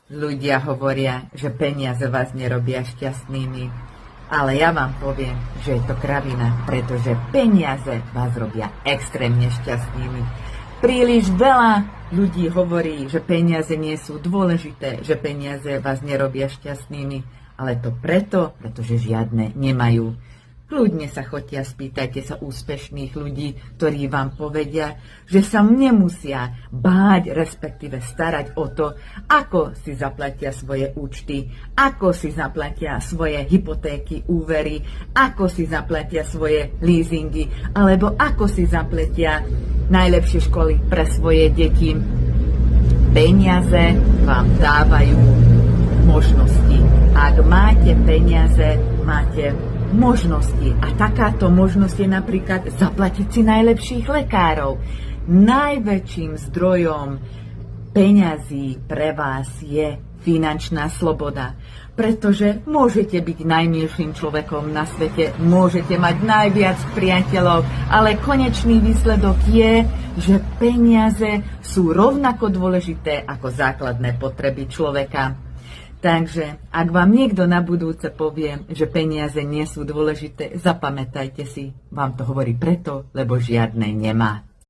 Ľudia hovoria, že peniaze vás nerobia šťastnými, ale ja vám poviem, že je to kravina, pretože peniaze vás robia extrémne šťastnými. Príliš veľa ľudí hovorí, že peniaze nie sú dôležité, že peniaze vás nerobia šťastnými, ale to pretože žiadne nemajú. Kľudne sa choďte a spýtajte sa úspešných ľudí, ktorí vám povedia, že sa nemusia báť, respektíve starať o to, ako si zaplatia svoje účty, ako si zaplatia svoje hypotéky, úvery, ako si zaplatia svoje leasingy, alebo ako si zaplatia najlepšie školy pre svoje deti. Peniaze vám dávajú možnosti. Ak máte peniaze, máte možnosti. A takáto možnosť je napríklad zaplatiť si najlepších lekárov. Najväčším zdrojom peňazí pre vás je finančná sloboda. Pretože môžete byť najmilším človekom na svete, môžete mať najviac priateľov, ale konečný výsledok je, že peniaze sú rovnako dôležité ako základné potreby človeka. Takže, ak vám niekto na budúce povie, že peniaze nie sú dôležité, zapamätajte si, vám to hovorí preto, lebo žiadne nemá.